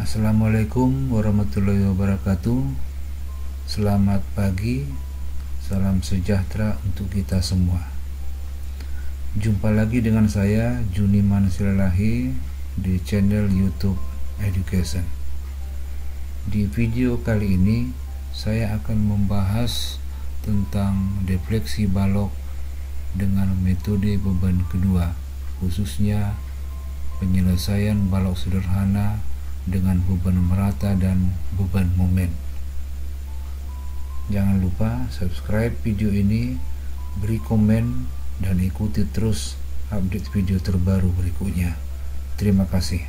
Assalamualaikum warahmatullahi wabarakatuh. Selamat pagi, salam sejahtera untuk kita semua. Jumpa lagi dengan saya Juniman Silalahi di channel YouTube Education. Di video kali ini saya akan membahas tentang defleksi balok dengan metode beban kedua, khususnya penyelesaian balok sederhana dengan beban merata dan beban momen. Jangan lupa subscribe video ini, beri komen, dan ikuti terus update video terbaru berikutnya. Terima kasih.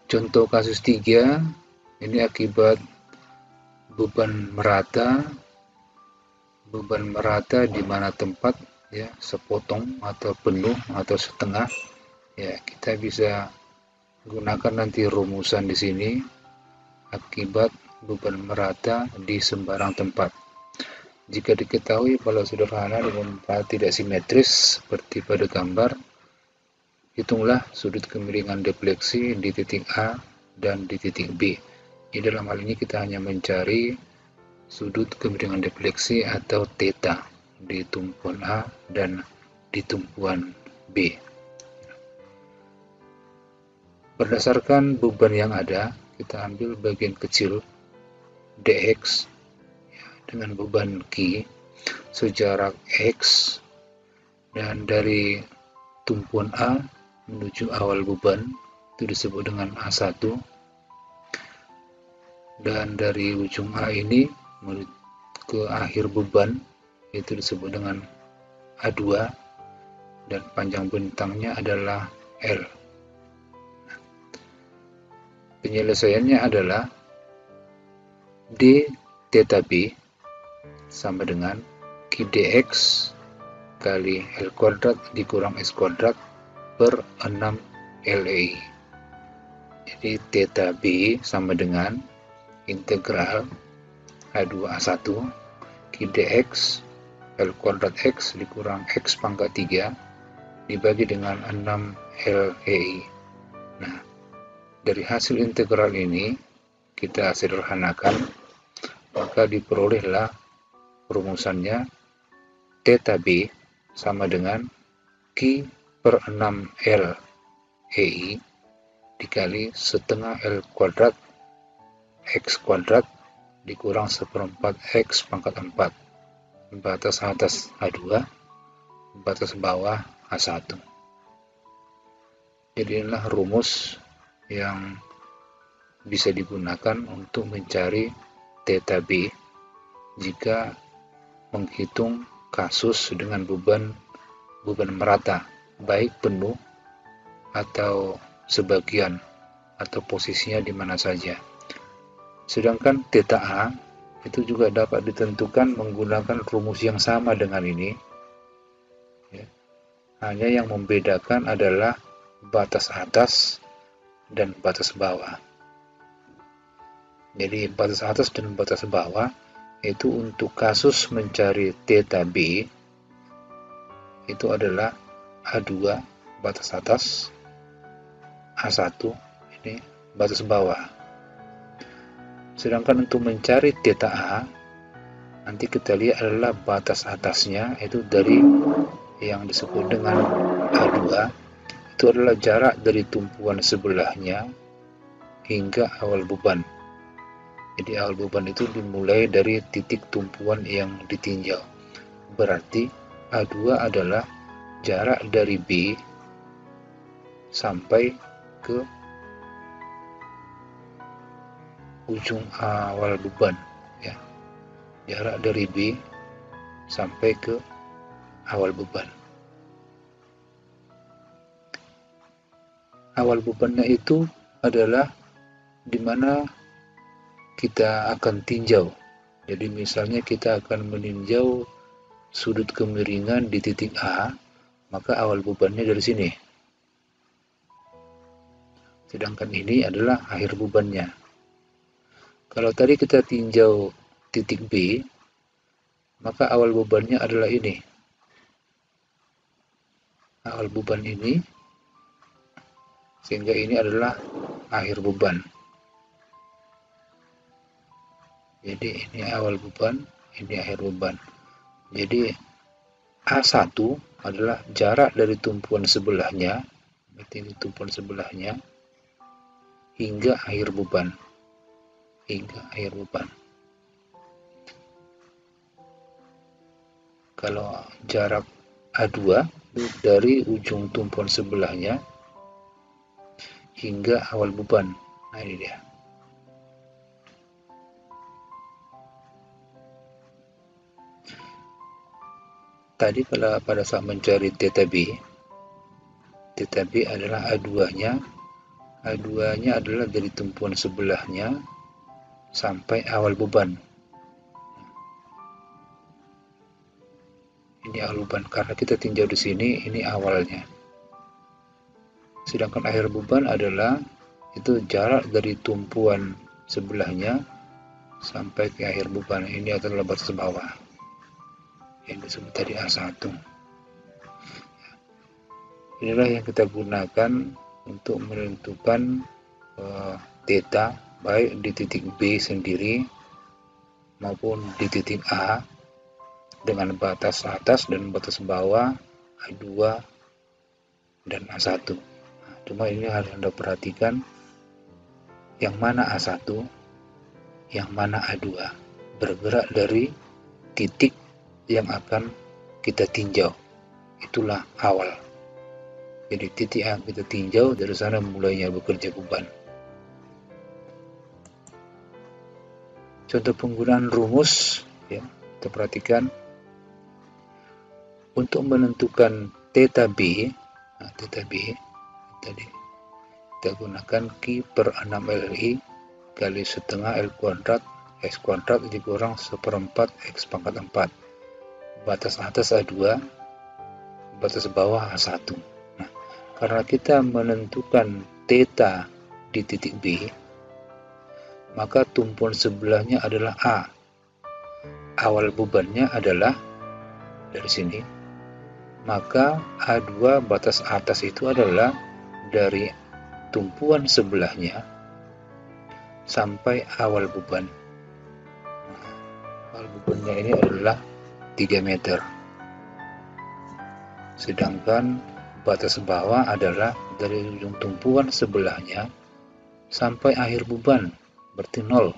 Contoh kasus 3, ini akibat beban merata di mana tempat ya sepotong atau penuh atau setengah. Ya, kita bisa gunakan nanti rumusan di sini akibat beban merata di sembarang tempat. Jika diketahui balok sederhana dengan tidak simetris seperti pada gambar, hitunglah sudut kemiringan defleksi di titik A dan di titik B. Dalam hal ini kita hanya mencari sudut kemiringan defleksi atau theta di tumpuan A dan di tumpuan B. Berdasarkan beban yang ada, kita ambil bagian kecil dx dengan beban Q sejarak X, dan dari tumpuan A menuju awal beban itu disebut dengan A1, dan dari ujung A ini menuju ke akhir beban itu disebut dengan A2, dan panjang bentangnya adalah L. Penyelesaiannya adalah d theta b sama dengan Q dx kali L kuadrat dikurang S kuadrat per 6 LEI. Jadi theta b sama dengan integral A2A1 Q dx L kuadrat X dikurang X pangkat 3 dibagi dengan 6 LEI. Nah, dari hasil integral ini kita sederhanakan, maka diperolehlah rumusannya theta b sama dengan Q per 6 L EI dikali setengah L kuadrat X kuadrat dikurang seperempat X pangkat 4, batas atas A2, batas bawah A1. Jadi inilah rumus yang bisa digunakan untuk mencari theta b jika menghitung kasus dengan beban merata, baik penuh atau sebagian atau posisinya di mana saja. Sedangkan theta a itu juga dapat ditentukan menggunakan rumus yang sama dengan ini. Ya. Hanya yang membedakan adalah batas atas dan batas bawah. Jadi batas atas dan batas bawah itu untuk kasus mencari theta b itu adalah A2 batas atas, A1 ini batas bawah. Sedangkan untuk mencari theta a nanti kita lihat adalah batas atasnya itu dari yang disebut dengan A2, itu adalah jarak dari tumpuan sebelahnya hingga awal beban. Jadi awal beban itu dimulai dari titik tumpuan yang ditinjau. Berarti A2 adalah jarak dari B sampai ke ujung awal beban. Ya. Jarak dari B sampai ke awal beban. Awal bebannya itu adalah di mana kita akan tinjau. Jadi misalnya kita akan meninjau sudut kemiringan di titik A, maka awal bebannya dari sini. Sedangkan ini adalah akhir bebannya. Kalau tadi kita tinjau titik B, maka awal bebannya adalah ini. Awal beban ini sehingga ini adalah akhir beban. Jadi ini awal beban, ini akhir beban. Jadi A1 adalah jarak dari tumpuan sebelahnya, berarti ini tumpuan sebelahnya, hingga akhir beban. Kalau jarak A2 itu dari ujung tumpuan sebelahnya hingga awal beban. Nah, ini dia. Tadi pada saat mencari theta B adalah A2-nya. A2-nya adalah dari tumpuan sebelahnya sampai awal beban. Ini awal beban karena kita tinjau di sini, ini awalnya. Sedangkan akhir beban adalah itu jarak dari tumpuan sebelahnya sampai ke akhir beban. Ini adalah batas bawah yang disebut tadi A1. Inilah yang kita gunakan untuk menentukan theta baik di titik B sendiri maupun di titik A dengan batas atas dan batas bawah A2 dan A1. Nah, cuma ini harus Anda perhatikan yang mana A1, yang mana A2, bergerak dari titik yang akan kita tinjau. Itulah awal. Jadi titik yang kita tinjau, dari sana mulainya bekerja beban. Contoh penggunaan rumus, ya, kita perhatikan. Untuk menentukan theta B, theta B tadi kita gunakan Q per 6LI kali setengah L kuadrat X kuadrat dikurang 1/4 X pangkat 4. Batas atas A2, batas bawah A1. Nah, karena kita menentukan theta di titik B, maka tumpuan sebelahnya adalah A. Awal bebannya adalah dari sini. Maka A2 batas atas itu adalah dari tumpuan sebelahnya sampai awal beban. Awal bebannya ini adalah 3 meter. Sedangkan batas bawah adalah dari ujung tumpuan sebelahnya sampai akhir beban, berarti 0.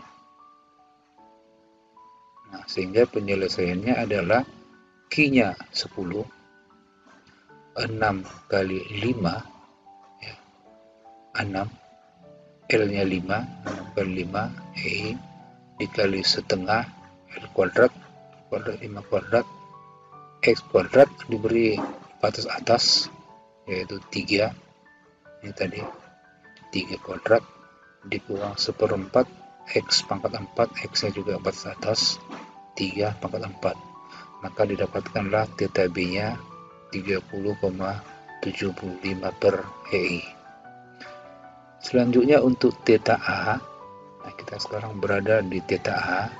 Nah, sehingga penyelesaiannya adalah Q-nya 10, 6 kali 5, ya, 6, L-nya 5, 6 kali 5, E dikali setengah L kuadrat, 5 kuadrat, X kuadrat diberi batas atas, yaitu 3, ini tadi 3 kuadrat, dikurang 1/4, X pangkat 4, X-nya juga batas atas, 3 pangkat 4. Maka didapatkanlah theta B-nya 30,75 per EI. Selanjutnya untuk theta A, nah kita sekarang berada di theta A.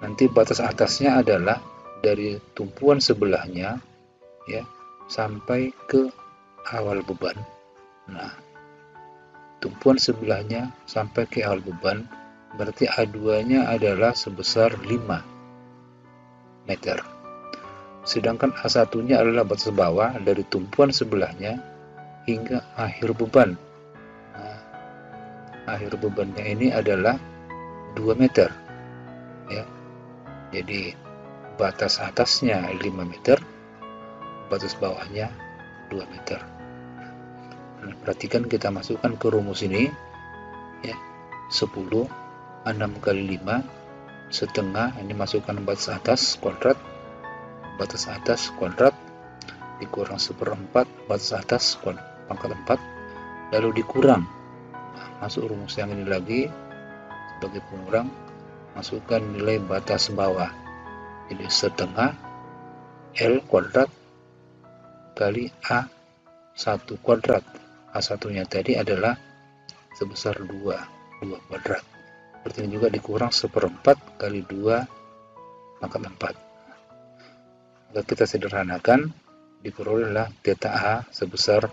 Nanti batas atasnya adalah dari tumpuan sebelahnya, ya, sampai ke awal beban. Nah, tumpuan sebelahnya sampai ke awal beban, berarti A2-nya adalah sebesar 5 meter. Sedangkan A1-nya adalah batas bawah dari tumpuan sebelahnya hingga akhir beban. Nah, akhir bebannya ini adalah 2 meter. Ya. Jadi batas atasnya 5 meter, batas bawahnya 2 meter. Nah, perhatikan kita masukkan ke rumus ini, ya, 10, 6 kali 5, setengah, ini masukkan batas atas kuadrat, batas atas kuadrat dikurang 1/4 batas atas pangkat 4, lalu dikurang. Nah, masuk rumus yang ini lagi sebagai pengurang, masukkan nilai batas bawah, jadi setengah L kuadrat kali A1 kuadrat. A1-nya tadi adalah sebesar 2 kuadrat, berarti ini juga dikurang 1/4 kali 2 pangkat 4. Jika kita sederhanakan, diperolehlah theta A sebesar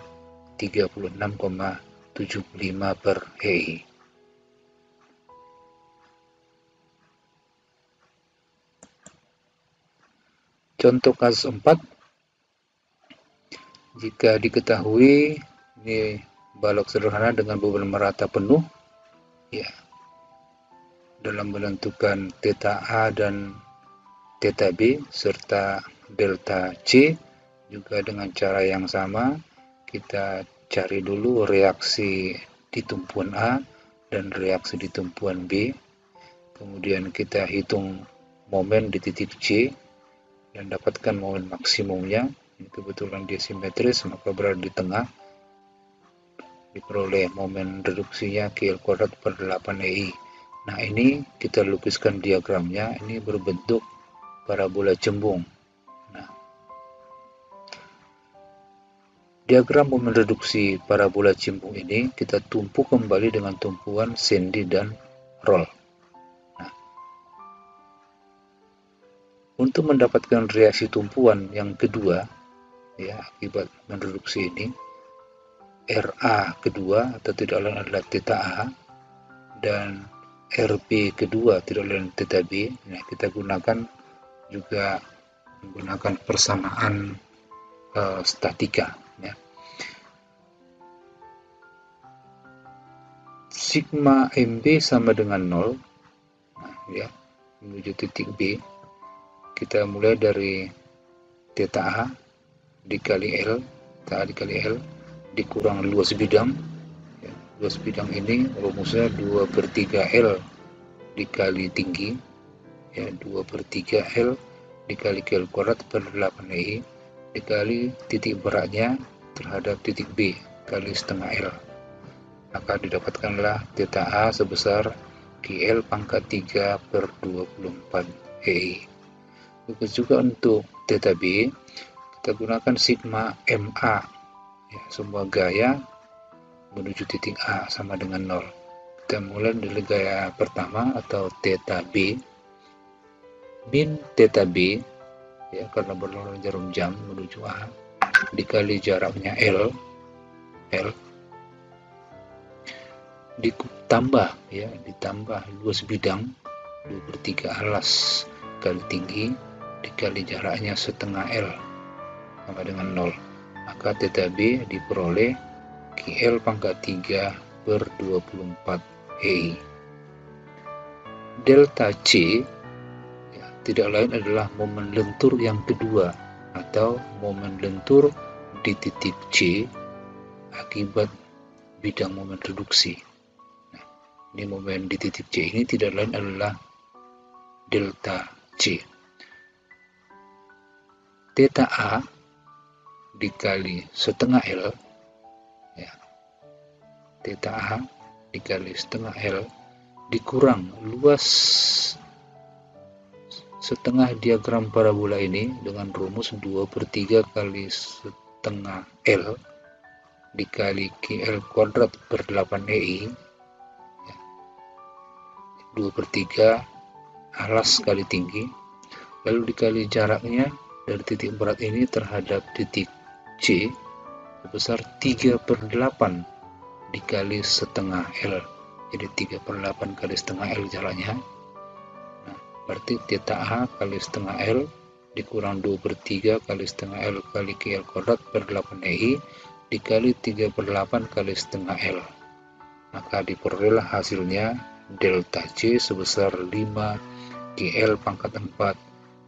36,75 per EI. Contoh kasus 4, jika diketahui ini balok sederhana dengan beban merata penuh, ya, dalam menentukan theta A dan theta B serta delta C juga dengan cara yang sama, kita cari dulu reaksi di tumpuan A dan reaksi di tumpuan B, kemudian kita hitung momen di titik C dan dapatkan momen maksimumnya. Kebetulan dia simetris, maka berada di tengah, diperoleh momen reduksinya QL kuadrat per 8EI. Nah, ini kita lukiskan diagramnya, ini berbentuk parabola cembung. Nah, diagram momen reduksi parabola cembung ini kita tumpuk kembali dengan tumpuan Sandy dan Roll. Untuk mendapatkan reaksi tumpuan yang kedua, ya, akibat mereduksi ini, RA kedua atau tidak lain adalah theta A dan RB kedua tidak lain theta B. Nah, kita gunakan juga menggunakan persamaan statika. Ya. Sigma MB sama dengan 0, nah, ya, menuju titik B. Kita mulai dari theta A dikali L, theta A dikali L dikurang luas bidang. Ya, luas bidang ini rumusnya 2/3 L dikali tinggi, ya, 2/3 L dikali QL kuadrat per 8EI dikali titik beratnya terhadap titik B kali setengah L. Maka didapatkanlah theta A sebesar QL pangkat 3 per 24 EI. Begitu juga untuk theta B, kita gunakan sigma MA, ya, semua gaya menuju titik A sama dengan 0. Kita mulai dari gaya pertama atau theta B, min theta B, ya, karena berlawanan jarum jam menuju A, dikali jaraknya L ditambah, ya, ditambah luas bidang 2/3 alas kali tinggi dikali jaraknya setengah L sama dengan 0. Maka theta B diperoleh QL pangkat 3 per 24 EI. Delta C, ya, tidak lain adalah momen lentur yang kedua atau momen lentur di titik C akibat bidang momen reduksi. Nah, ini momen di titik C ini tidak lain adalah delta C. Theta A dikali setengah L, ya, theta A dikali setengah L dikurang luas setengah diagram parabola ini dengan rumus 2/3 kali setengah L dikali QL kuadrat per 8EI, ya, 2/3 alas kali tinggi, lalu dikali jaraknya dari titik berat ini terhadap titik C sebesar 3/8 dikali setengah L. Jadi 3/8 kali setengah L jaraknya. Nah, berarti theta A kali setengah L dikurang 2/3 kali setengah L kali QL kuadrat per 8EI dikali 3/8 kali setengah L. Maka diperolehlah hasilnya delta C sebesar 5 QL pangkat 4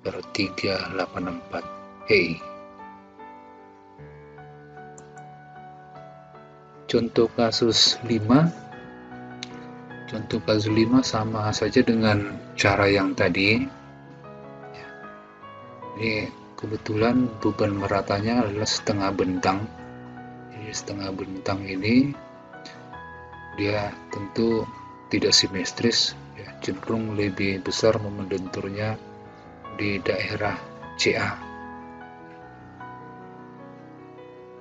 per 384 EI. Contoh kasus 5. Contoh kasus 5 sama saja dengan cara yang tadi. Ini kebetulan beban meratanya adalah setengah bentang. Jadi setengah bentang ini dia tentu tidak simetris, ya, cenderung lebih besar momen lenturnya di daerah CA.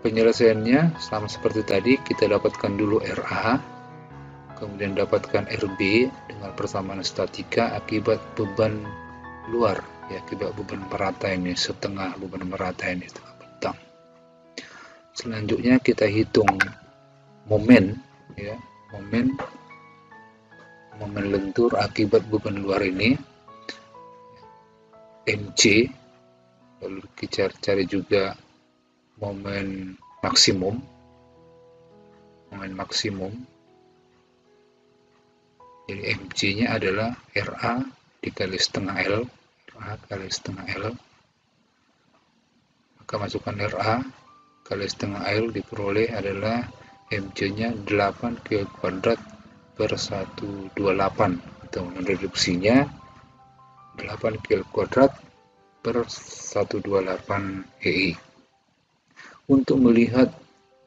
Penyelesaiannya sama seperti tadi, kita dapatkan dulu RA, kemudian dapatkan RB dengan persamaan statika akibat beban luar, ya, akibat beban merata ini, setengah beban merata ini, setengah bentang. Selanjutnya kita hitung momen, ya, momen lentur akibat beban luar ini, MC. Lalu kita cari juga momen maksimum. Jadi MC-nya adalah RA dikali setengah L, maka masukkan RA kali setengah L diperoleh adalah MC-nya 8 kg kuadrat per 128, atau reduksinya 8 kg kuadrat per 128 EI. Untuk melihat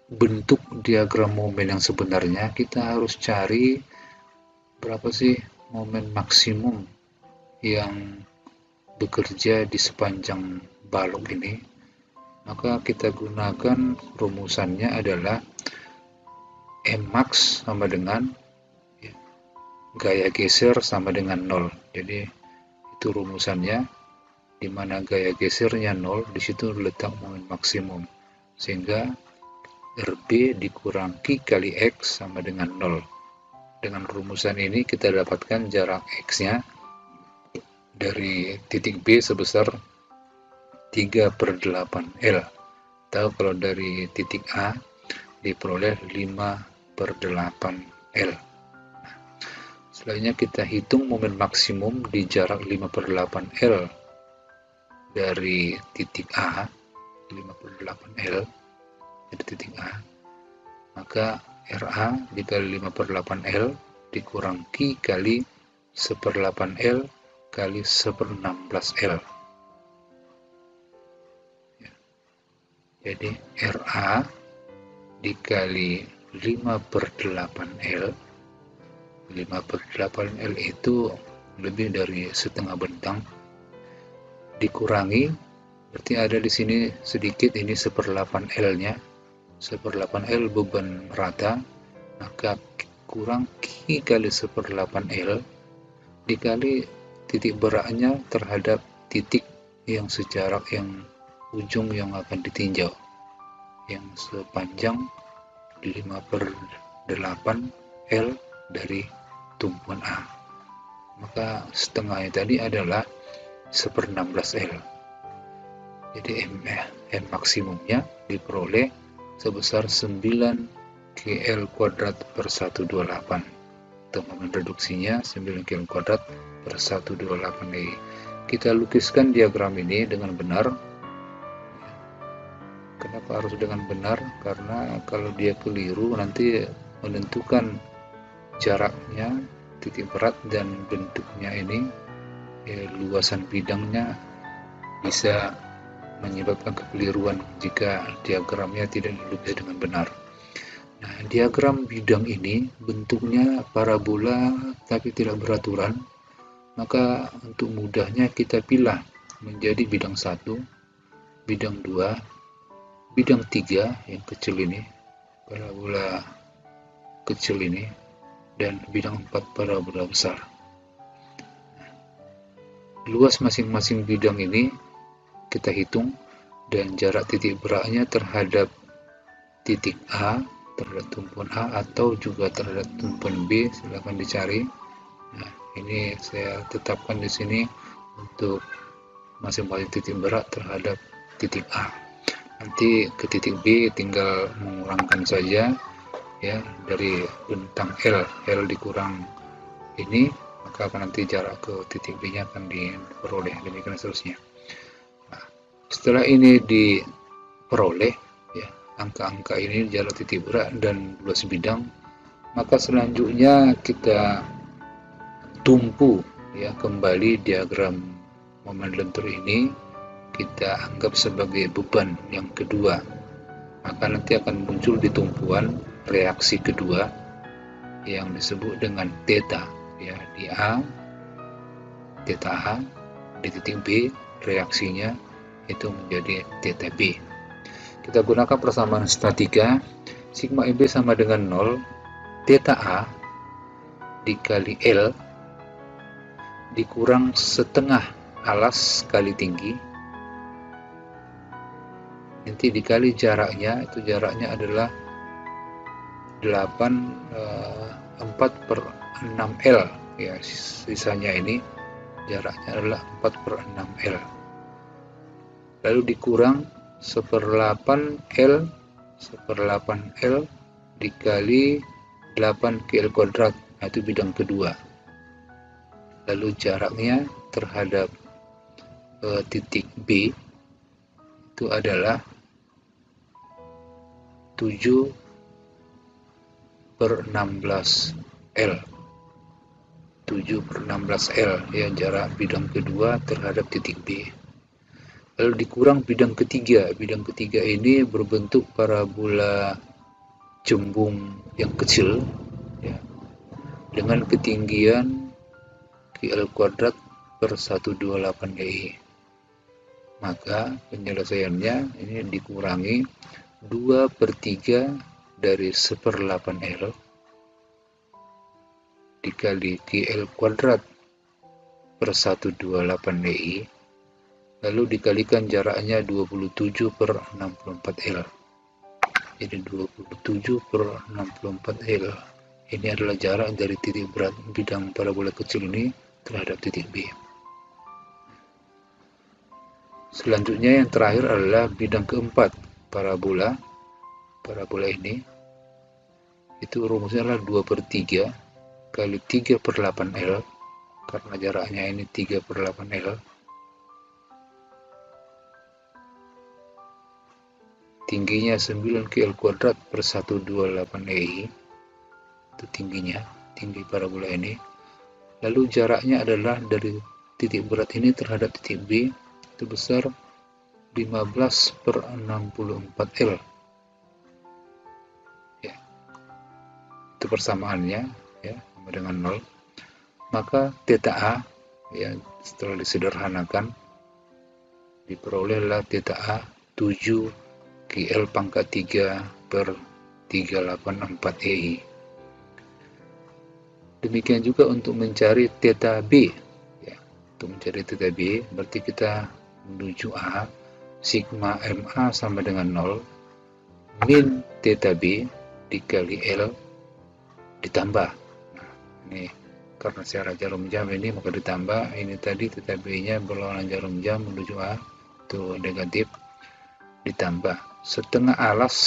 bentuk diagram momen yang sebenarnya, kita harus cari berapa sih momen maksimum yang bekerja di sepanjang balok ini. Maka kita gunakan rumusannya adalah Mmax sama dengan gaya geser sama dengan 0. Jadi itu rumusannya, di mana gaya gesernya 0, di situ letak momen maksimum. Sehingga RB dikurang Q kali X sama dengan 0. Dengan rumusan ini kita dapatkan jarak X-nya dari titik B sebesar 3/8L, atau kalau dari titik A diperoleh 5/8L. Selanjutnya kita hitung momen maksimum di jarak 5/8L dari titik A, 5/8L dari titik A, maka RA dikali 5/8L dikurang Q kali 1/8L kali 1/16L. Jadi RA dikali 5/8L, 5/8L itu lebih dari setengah bentang, dikurangi, berarti ada di sini sedikit, ini 1/8L nya, 1/8L beban rata, maka kurang Q kali 1/8L dikali titik beratnya terhadap titik yang sejarak, yang ujung yang akan ditinjau, yang sepanjang 5/8L dari tumpuan A. Maka setengahnya tadi adalah 1/16L. Jadi M maksimumnya diperoleh sebesar 9 kL kuadrat per 128. Atau momen reduksinya 9 kL kuadrat per 128 EI. Kita lukiskan diagram ini dengan benar. Kenapa harus dengan benar? Karena kalau dia keliru nanti menentukan jaraknya, titik berat dan bentuknya ini, luasan bidangnya bisa menyebabkan kekeliruan jika diagramnya tidak dilukis dengan benar. Nah, diagram bidang ini bentuknya parabola tapi tidak beraturan, maka untuk mudahnya kita pilih menjadi bidang 1, bidang 2, bidang 3 yang kecil ini, parabola kecil ini, dan bidang 4 parabola besar. Luas masing-masing bidang ini kita hitung, dan jarak titik beratnya terhadap titik A, terhadap tumpuan A, atau juga terhadap tumpuan B, silakan dicari. Nah, ini saya tetapkan di sini untuk masing-masing titik berat terhadap titik A. Nanti ke titik B tinggal mengurangkan saja, ya, dari bentang L dikurang ini, maka akan nanti jarak ke titik B nya akan diperoleh, demikian seterusnya. Nah, setelah ini diperoleh, ya, angka-angka ini, jarak titik berat dan luas bidang, maka selanjutnya kita tumpu, ya, kembali diagram momen lentur ini kita anggap sebagai beban yang kedua, maka nanti akan muncul di tumpuan reaksi kedua yang disebut dengan theta, ya, di A, theta A, di titik B reaksinya itu menjadi theta B. Kita gunakan persamaan statika, sigma IB sama dengan 0, theta A dikali L dikurang setengah alas kali tinggi nanti dikali jaraknya, itu jaraknya adalah 4/6 L ya, sisanya ini jaraknya adalah 4/6 L, lalu dikurang 1/8 L dikali 8 L², nah, itu bidang kedua. Lalu jaraknya terhadap titik B itu adalah 7/16L. 7/16L ya, jarak bidang kedua terhadap titik B. Lalu dikurang bidang ketiga. Bidang ketiga ini berbentuk parabola cembung yang kecil ya, dengan ketinggian QL²/128 maka penyelesaiannya ini dikurangi 2/3 dari 1/8L dikali QL²/128 lalu dikalikan jaraknya 27/64L. Jadi 27/64L ini adalah jarak dari titik berat bidang parabola kecil ini terhadap titik B. Selanjutnya yang terakhir adalah bidang keempat parabola ini, itu rumusnya adalah 2/3 kali 3/8L, karena jaraknya ini 3/8L, tingginya 9 QL²/128 itu tinggi parabola ini. Lalu jaraknya adalah dari titik berat ini terhadap titik B itu besar 15/64L ya, itu persamaannya ya, sama dengan 0. Maka θ A ya, setelah disederhanakan diperolehlah θ A 7/3/384EI. Demikian juga untuk mencari θ B ya. Untuk mencari θ B berarti kita menuju A, sigma MA sama dengan 0, min θ B dikali L ditambah. Nah, ini karena secara jarum jam ini maka ditambah, ini tadi θ B nya berlawanan jarum jam menuju A itu negatif, ditambah setengah alas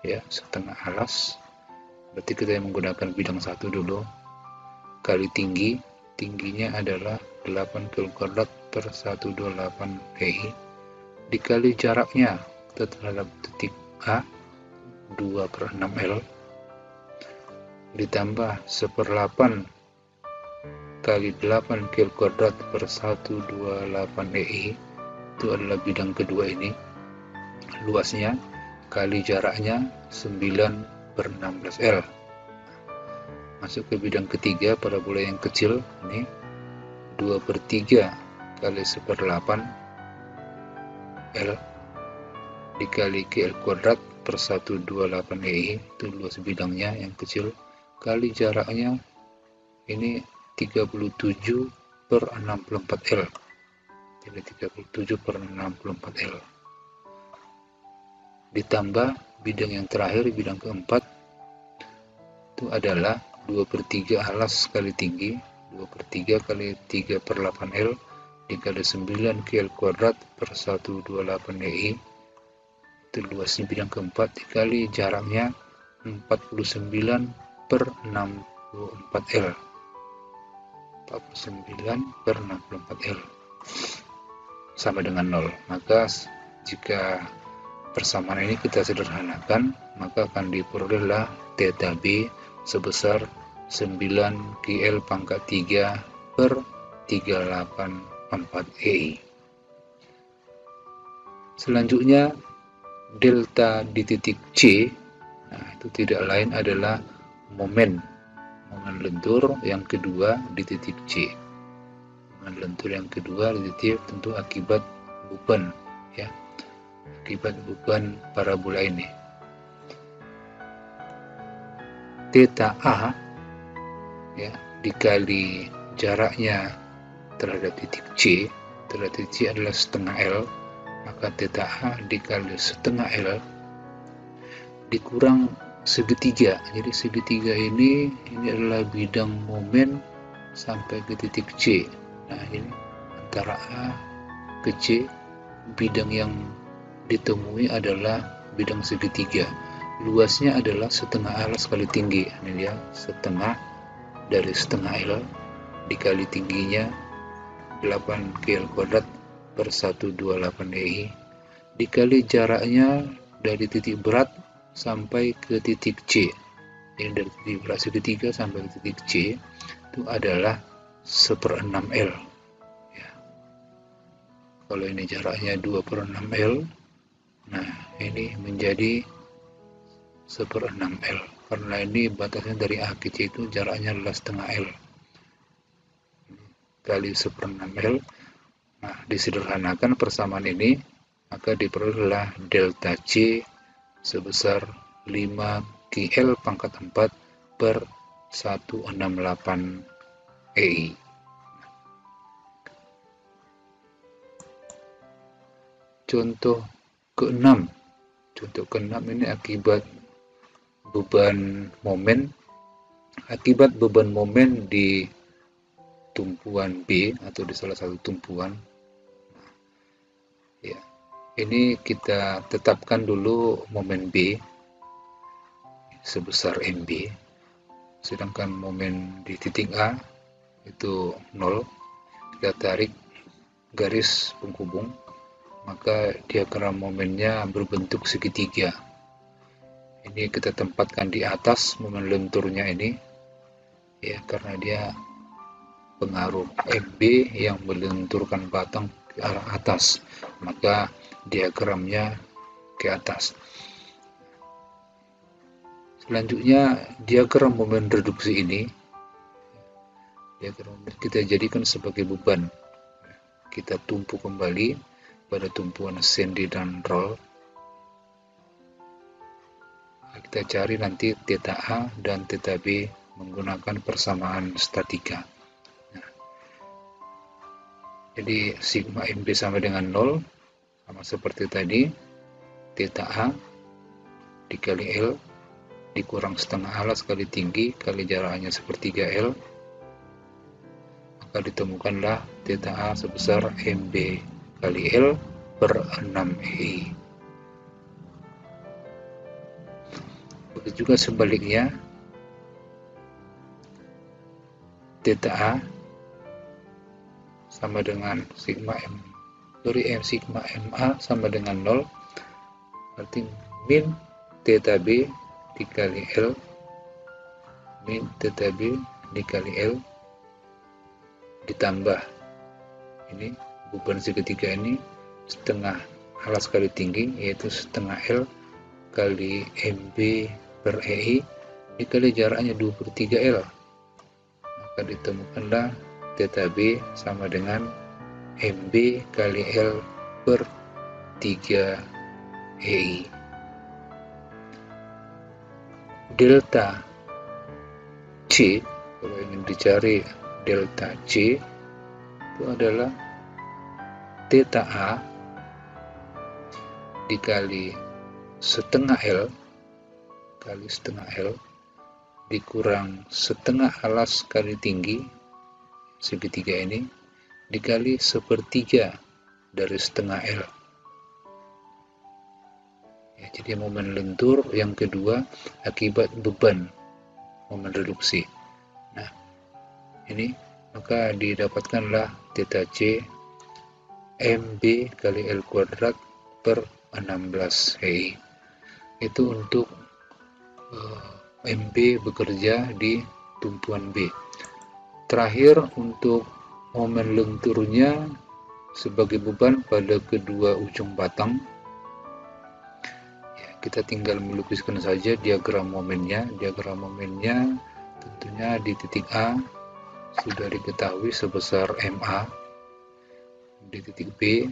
ya, setengah alas berarti kita menggunakan bidang 1 dulu, kali tingginya adalah 8 QL²/128 dikali jaraknya terhadap titik A 2/6L ditambah 1/8 kali 8 QL²/128 itu adalah bidang kedua ini, luasnya kali jaraknya 9/16L. Masuk ke bidang ketiga parabola yang kecil ini, 2/3 kali 1/8L dikali QL²/128 itu luas bidangnya yang kecil, kali jaraknya ini 37/64L. Jadi 37/64L ditambah bidang yang terakhir, bidang keempat itu adalah 2/3 alas kali tinggi, 2/3 kali 3/8L dikali 9 QL²/128 itu luasnya bidang keempat, dikali jaraknya 49/64L 49/64L sama dengan 0. Maka jika persamaan ini kita sederhanakan, maka akan diperolehlah θ B sebesar 9 QL⁻³/384EI. Selanjutnya delta di titik C, nah itu tidak lain adalah momen lentur yang kedua di titik C. Momen lentur yang kedua di titik tentu akibat beban ya, akibat beban parabola ini. θ A ya dikali jaraknya terhadap titik C, terhadap titik C adalah setengah L, maka theta A dikali setengah L dikurang segitiga. Jadi segitiga ini adalah bidang momen sampai ke titik C. Nah, ini antara A ke C, bidang yang ditemui adalah bidang segitiga. Luasnya adalah setengah L sekali tinggi. Ini dia, setengah dari setengah L dikali tingginya 8 kl² per 128 EI dikali jaraknya dari titik berat sampai ke titik C. Jadi dari titik berat segitiga sampai ke titik C itu adalah 1/6 L. Ya. Kalau ini jaraknya 2/6 L, nah ini menjadi 1/6 L. Karena ini batasnya dari A ke C itu jaraknya adalah setengah L kali 1/6 L. Nah, disederhanakan persamaan ini, maka diperolehlah delta C sebesar 5 kl pangkat 4 per 168 EI. Contoh ke-6. Contoh ke-6 ini akibat beban momen di tumpuan B atau di salah satu tumpuan. Ya, ini kita tetapkan dulu momen B sebesar MB, sedangkan momen di titik A itu 0. Kita tarik garis penghubung, maka diagram momennya berbentuk segitiga. Ini kita tempatkan di atas momen lenturnya ini, ya, karena dia pengaruh MB yang melenturkan batang ke arah atas, maka diagramnya ke atas. Selanjutnya, diagram momen reduksi ini kita jadikan sebagai beban. Kita tumpu kembali pada tumpuan sendi dan roll. Kita cari nanti theta A dan theta B menggunakan persamaan statika. Jadi sigma MB sama dengan 0, sama seperti tadi, theta A dikali L dikurang setengah alas kali tinggi kali jaraknya sepertiga L, maka ditemukanlah theta A sebesar MB kali L per 6 EI. Begitu juga sebaliknya, theta A sama dengan sigma MA sama dengan 0, berarti min theta B dikali L min theta B dikali L ditambah ini beban segitiga ini setengah alas kali tinggi, yaitu setengah L kali MB per EI dikali jaraknya 2/3 L, maka ditemukanlah theta B sama dengan MB kali L per 3 EI. Delta C, kalau ingin dicari delta C, itu adalah theta A dikali setengah L kali setengah L dikurang setengah alas kali tinggi segitiga ini dikali 1/3 dari setengah L. Ya, jadi momen lentur yang kedua akibat beban momen reduksi. Nah, ini maka didapatkanlah theta C MB kali L kuadrat per 16 EI. Itu untuk MB bekerja di tumpuan B. Terakhir, untuk momen lenturnya sebagai beban pada kedua ujung batang, ya, kita tinggal melukiskan saja diagram momennya. Diagram momennya tentunya di titik A sudah diketahui sebesar MA, di titik B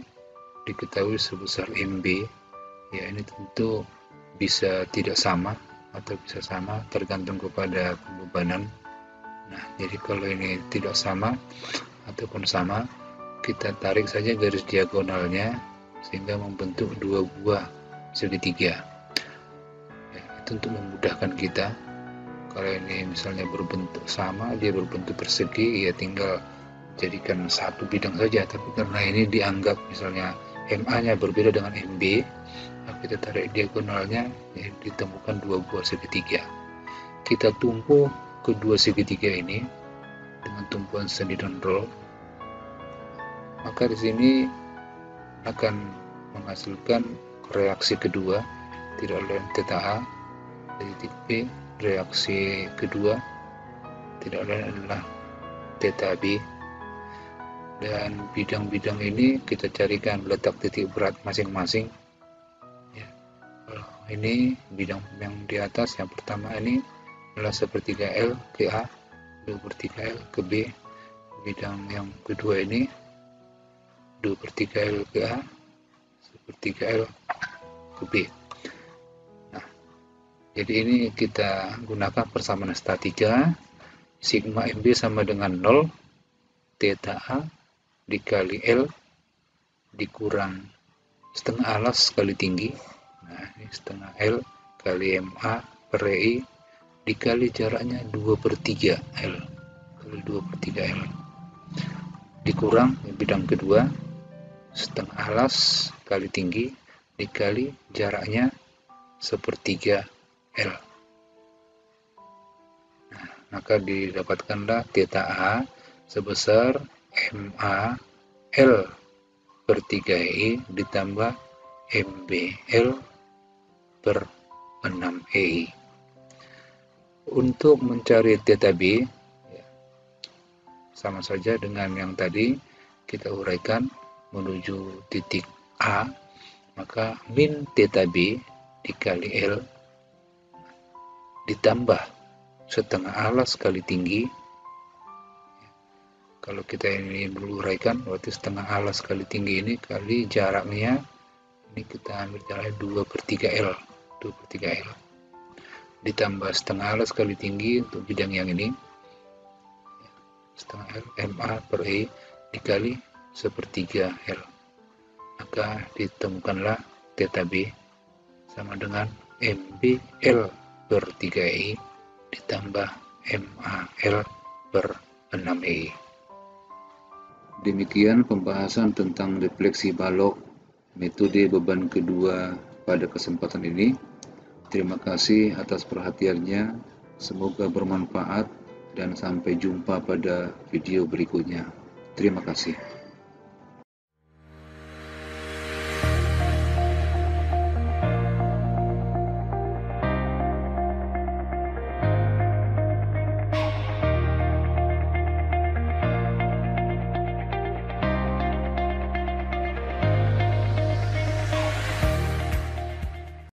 diketahui sebesar MB. Ya, ini tentu bisa tidak sama atau bisa sama tergantung kepada pembebanan. Nah, jadi kalau ini tidak sama ataupun sama, kita tarik saja garis diagonalnya sehingga membentuk dua buah segitiga. Ya, itu untuk memudahkan kita. Kalau ini misalnya berbentuk sama, dia berbentuk persegi, ya tinggal jadikan satu bidang saja. Tapi karena ini dianggap misalnya MA-nya berbeda dengan MB, kita tarik diagonalnya, ya, ditemukan dua buah segitiga. Kita tumpu kedua segitiga ini dengan tumpuan sendi dendrol, maka di sini akan menghasilkan reaksi kedua, tidak lain theta A dari titik B. Reaksi kedua tidak lain adalah theta B, dan bidang-bidang ini kita carikan letak titik berat masing-masing. Ya, ini bidang yang di atas, yang pertama ini adalah sepertiga L ke A, 2/3 L ke B. Bidang yang kedua ini 2/3 L ke A, 1/3 L ke B. Nah, jadi ini kita gunakan persamaan statika. Sigma MB sama dengan 0, theta A dikali L dikurang setengah alas kali tinggi. Nah, ini setengah L kali MA per EI dikali jaraknya 2/3 L kali 2/3 L dikurang bidang kedua setengah alas kali tinggi dikali jaraknya 1/3 L. Nah, maka didapatkanlah theta A sebesar MA L per 3EI ditambah MBL per 6EI. Untuk mencari theta B, ya, sama saja dengan yang tadi, kita uraikan menuju titik A, maka min theta B dikali L ditambah setengah alas kali tinggi. Kalau kita ini uraikan, berarti setengah alas kali tinggi ini kali jaraknya, ini kita ambil jaraknya 2/3 L, 2/3 L ditambah setengah alas kali tinggi untuk bidang yang ini, setengah L MA per E dikali 1/3 L, maka ditemukanlah theta B sama dengan MBL per 3E ditambah MAL per 6E. Demikian pembahasan tentang defleksi balok metode beban kedua pada kesempatan ini. Terima kasih atas perhatiannya, semoga bermanfaat dan sampai jumpa pada video berikutnya. Terima kasih.